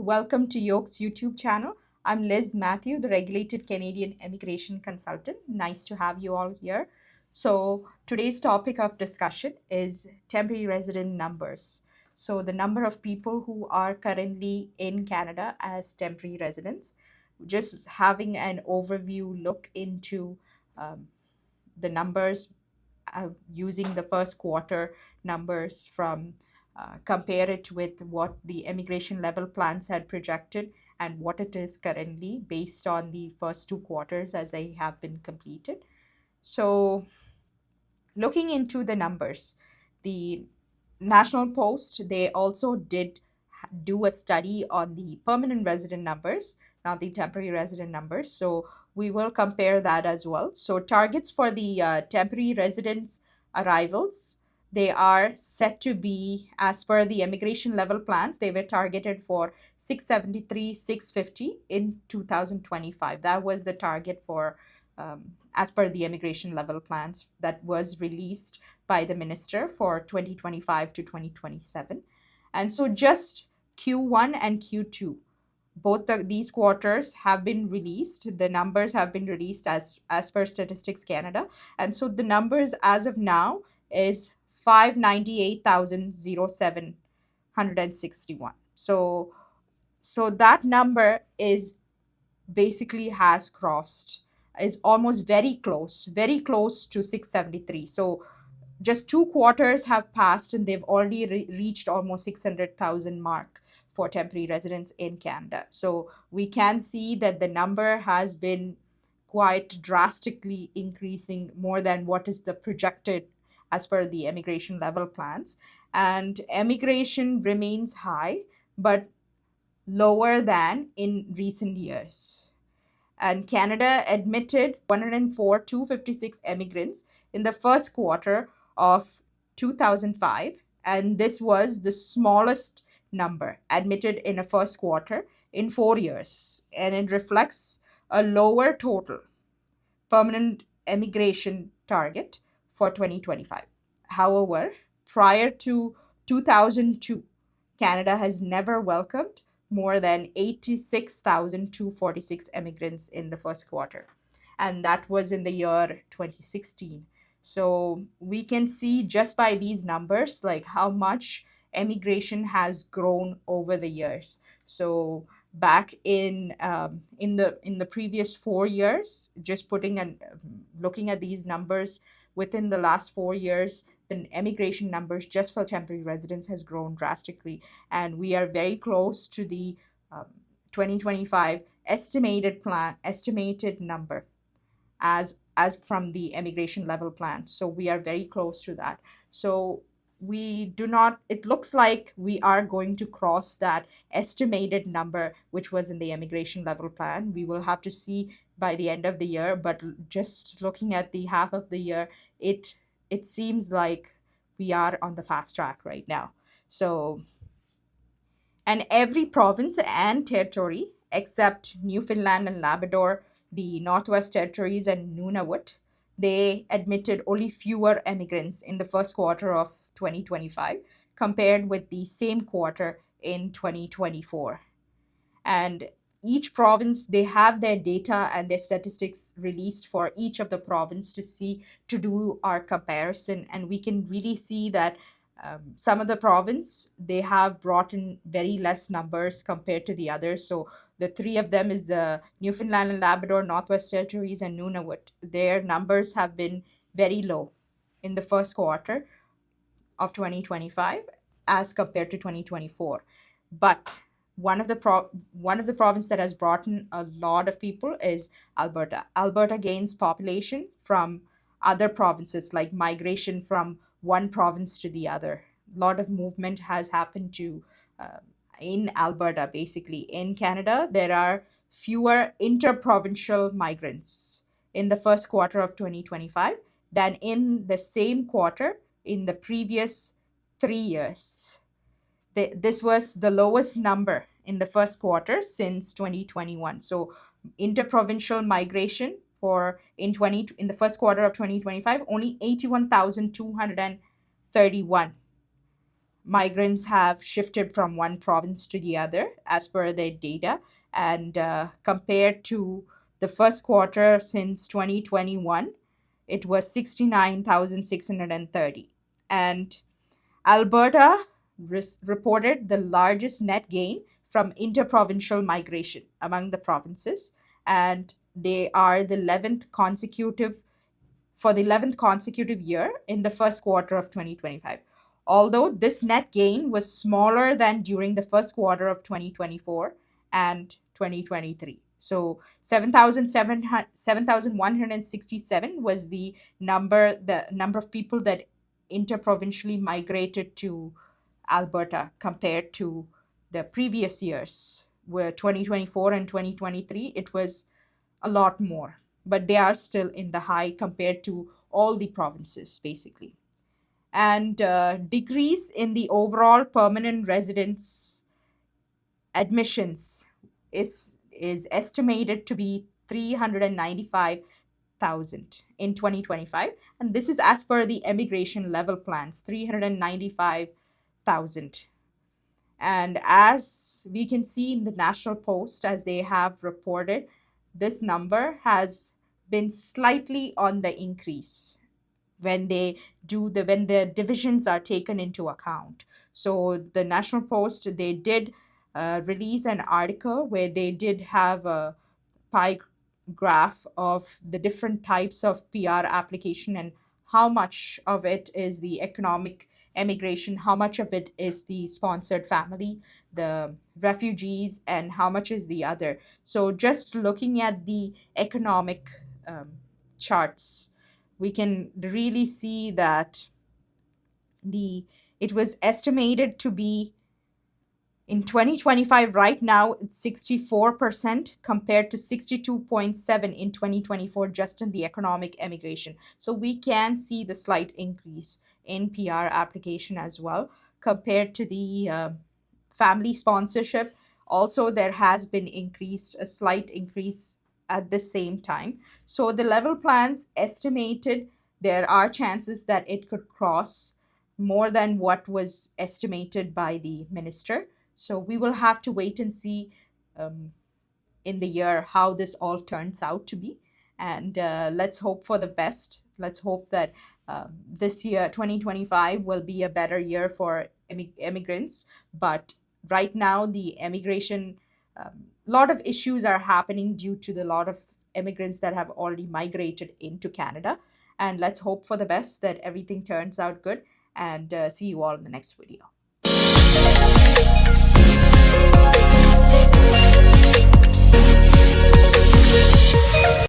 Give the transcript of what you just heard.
Welcome to Yoke's YouTube channel. I'm Liz Mathew, the regulated Canadian immigration consultant. Nice to have you all here. So, today's topic of discussion is temporary resident numbers. So, the number of people who are currently in Canada as temporary residents, just having an overview look into um, the numbers using the first quarter numbers from compare it with what the immigration level plans had projected and what it is currently based on the first two quarters as they have been completed. So, looking into the numbers, the National Post, they also did do a study on the permanent resident numbers, not the temporary resident numbers. So we will compare that as well. So targets for the temporary residents arrivals, they are set to be, as per the immigration level plans, they were targeted for 673, 650 in 2025. That was the target for as per the immigration level plans that was released by the minister for 2025 to 2027. And so just Q1 and Q2, these quarters have been released. The numbers have been released as per Statistics Canada. And so the numbers as of now is 598,761. So that number is basically has crossed, is almost very close to 673. So just two quarters have passed and they've already reached almost 600,000 mark for temporary residents in Canada. So we can see that the number has been quite drastically increasing, more than what is the projected as per the immigration level plans. And immigration remains high, but lower than in recent years. And Canada admitted 104 256 immigrants in the first quarter of 2005, and this was the smallest number admitted in a first quarter in 4 years, and it reflects a lower total permanent immigration target for 2025. However, prior to 2002, Canada has never welcomed more than 86,246 immigrants in the first quarter, and that was in the year 2016. So we can see just by these numbers like how much immigration has grown over the years. So back in the previous 4 years, just putting and looking at these numbers within the last 4 years, the immigration numbers just for temporary residents has grown drastically, and we are very close to the um, 2025 estimated number as from the immigration level plan. So we are very close to that. So we do not, it looks like we are going to cross that estimated number which was in the immigration level plan. We will have to see by the end of the year, but just looking at the half of the year, it seems like we are on the fast track right now. So, and every province and territory except Newfoundland and Labrador, the Northwest Territories, and Nunavut, they admitted only fewer immigrants in the first quarter of 2025 compared with the same quarter in 2024. And each province, they have their data and their statistics released for each of the province to do our comparison, and we can really see that some of the province, they have brought in very less numbers compared to the others. So the three of them is the Newfoundland and Labrador, Northwest Territories, and Nunavut. Their numbers have been very low in the first quarter of 2025 as compared to 2024. But one of the province that has brought in a lot of people is Alberta. Alberta gains population from other provinces, like migration from one province to the other. A lot of movement has happened to uh, in Alberta. Basically, in Canada, there are fewer interprovincial migrants in the first quarter of 2025 than in the same quarter in the previous 3 years. This was the lowest number in the first quarter since 2021. So interprovincial migration for in the first quarter of 2025, only 81,231 migrants have shifted from one province to the other as per their data. And compared to the first quarter since 2021, it was 69,630. And Alberta reported the largest net gain from interprovincial migration among the provinces, and they are the 11th consecutive for the 11th consecutive year in the first quarter of 2025. Although this net gain was smaller than during the first quarter of 2024 and 2023. So 7,167 was the number of people that interprovincially migrated to Alberta compared to the previous years, where 2024 and 2023, it was a lot more, but they are still in the high compared to all the provinces, basically. And decrease in the overall permanent residence admissions is estimated to be 395,000 in 2025, and this is as per the immigration level plans, 395,000. And as we can see in the National Post, as they have reported, this number has been slightly on the increase when when the divisions are taken into account. So the National Post, they did release an article where they did have a pie graph of the different types of PR application and how much of it is the economic emigration, how much of it is the sponsored family, the refugees, and how much is the other. So just looking at the economic charts, we can really see that the it was estimated to be in 2025, right now, it's 64% compared to 62.7 in 2024, just in the economic emigration. So we can see the slight increase in PR application as well compared to the family sponsorship. Also, there has been a slight increase at the same time. So the level plans estimated there are chances that it could cross more than what was estimated by the minister. So we will have to wait and see um, in the year how this all turns out to be. And let's hope for the best. Let's hope that this year, 2025, will be a better year for immigrants. But right now, the immigration, lot of issues are happening due to the lot of immigrants that have already migrated into Canada. And let's hope for the best that everything turns out good. And see you all in the next video.